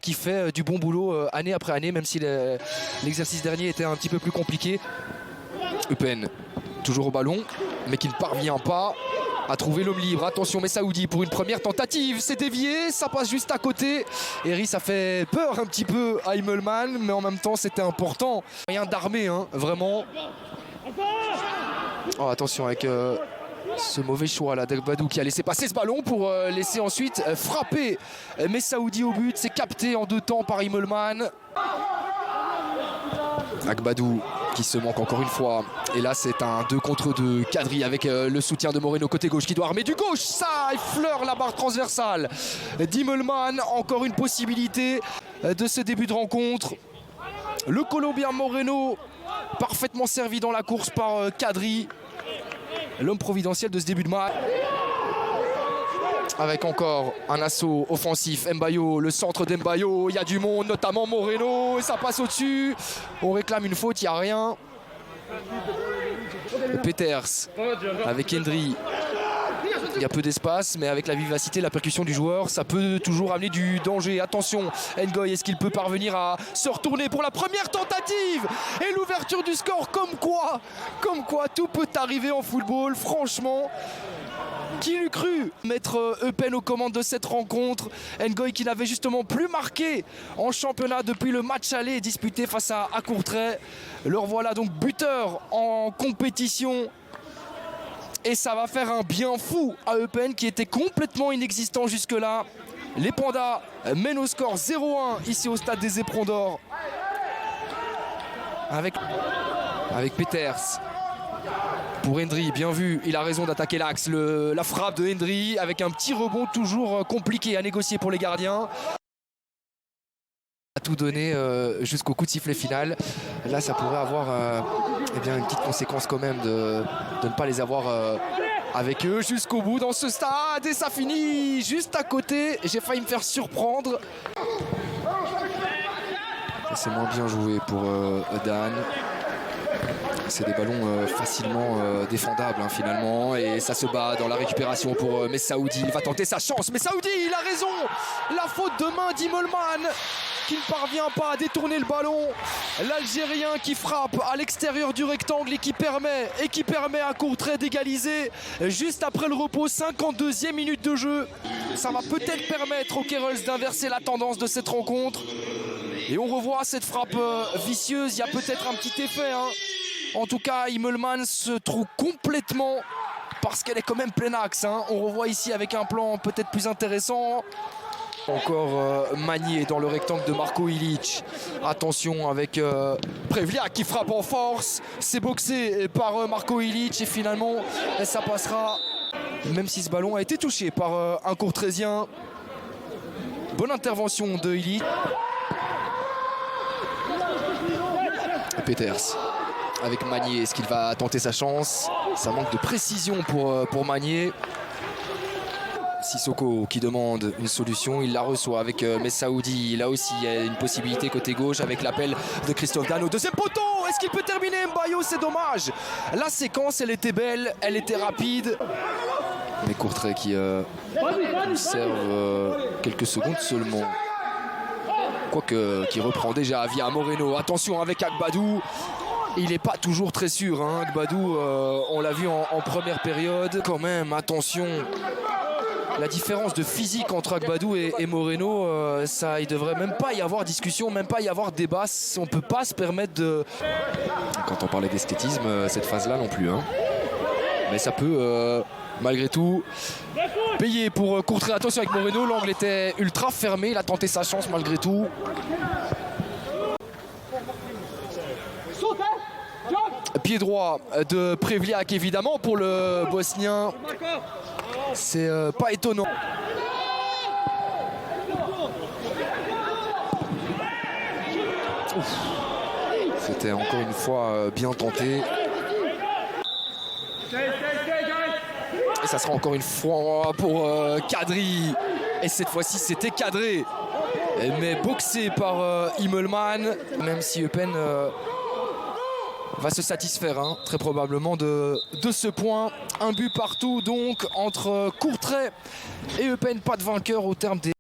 qui fait du bon boulot année après année, même si l'exercice dernier était un petit peu plus compliqué. Eupen, toujours au ballon, mais qui ne parvient pas à trouver l'homme libre. Attention, Messaoudi pour une première tentative, c'est dévié, ça passe juste à côté. Eri, ça fait peur un petit peu à Immelman, mais en même temps c'était important. Rien d'armé, hein, vraiment. Oh, attention avec ce mauvais choix là d'Agbadou qui a laissé passer ce ballon pour laisser ensuite frapper Messaoudi au but. C'est capté en 2 temps par Immelman. Agbadou qui se manque encore une fois. Et là c'est un 2 contre 2. Kadri avec le soutien de Moreno côté gauche qui doit armer du gauche. Ça effleure la barre transversale d'Immelman. Encore une possibilité de ce début de rencontre. Le Colombien Moreno parfaitement servi dans la course par Kadri. L'homme providentiel de ce début de match. Avec encore un assaut offensif, Mbayo, le centre d'Mbayo, il y a du monde, notamment Moreno, et ça passe au-dessus. On réclame une faute, il n'y a rien. Peters avec Hendry. Il y a peu d'espace, mais avec la vivacité, la percussion du joueur, ça peut toujours amener du danger. Attention, Ngoy, est-ce qu'il peut parvenir à se retourner pour la première tentative? Et l'ouverture du score, comme quoi, tout peut arriver en football, franchement. Qui l'eût cru mettre Eupen aux commandes de cette rencontre? Ngoy qui n'avait justement plus marqué en championnat depuis le match aller disputé face à Courtrai. Le revoilà donc buteur en compétition. Et ça va faire un bien fou à Eupen qui était complètement inexistant jusque-là. Les Pandas mènent au score 0-1 ici au stade des Éperons d'Or. Avec Peters. Pour Hendry, bien vu, il a raison d'attaquer l'axe. La frappe de Hendry avec un petit rebond toujours compliqué à négocier pour les gardiens. A tout donné jusqu'au coup de sifflet final. Là, ça pourrait avoir eh bien, une petite conséquence quand même de ne pas les avoir avec eux jusqu'au bout dans ce stade. Et ça finit juste à côté. J'ai failli me faire surprendre. C'est moins bien joué pour Dan. C'est des ballons facilement défendables hein, finalement. Et ça se bat dans la récupération pour Messaoudi. Il va tenter sa chance. Messaoudi, il a raison. La faute de main d'Immelman qui ne parvient pas à détourner le ballon. L'Algérien qui frappe à l'extérieur du rectangle et qui permet à Courtrai d'égaliser juste après le repos. 52e minute de jeu. Ça va peut-être permettre aux Kerels d'inverser la tendance de cette rencontre. Et on revoit cette frappe vicieuse. Il y a peut-être un petit effet hein. En tout cas, Immelman se trouve complètement parce qu'elle est quand même plein axe. Hein. On revoit ici avec un plan peut-être plus intéressant. Encore Magnier dans le rectangle de Marko Ilić. Attention avec Prevliak qui frappe en force. C'est boxé par Marko Ilić et finalement ça passera. Même si ce ballon a été touché par un Courtraisien. Bonne intervention de Ilić. Peters. Avec Magnier, est-ce qu'il va tenter sa chance? Ça manque de précision pour Magnier. Sissoko qui demande une solution, il la reçoit avec Messaoudi. Là aussi, il y a une possibilité côté gauche avec l'appel de Christophe Dan au deuxième poteau. Est-ce qu'il peut terminer Mbayo? C'est dommage. La séquence, elle était belle, elle était rapide. Mais Courtrai qui conserve quelques secondes seulement. Quoique, qui reprend déjà via Moreno. Attention avec Agbadou. Il n'est pas toujours très sûr, hein. Agbadou, on l'a vu en première période. Quand même, attention. La différence de physique entre Agbadou et Moreno, ça, il devrait même pas y avoir discussion, même pas y avoir débat. On ne peut pas se permettre de... Quand on parlait d'esthétisme, cette phase-là non plus. Hein. Mais ça peut, malgré tout, payer pour Courtrai. Attention avec Moreno, l'angle était ultra fermé. Il a tenté sa chance malgré tout. Pied droit de Prevliak évidemment pour le Bosnien. C'est pas étonnant. C'était encore une fois bien tenté. Et ça sera encore une fois pour Kadri. Et cette fois-ci c'était cadré. Mais boxé par Immelman. Même si Eupen va se satisfaire hein, très probablement de ce point. Un but partout donc entre Courtrai et Eupen. Pas de vainqueur au terme des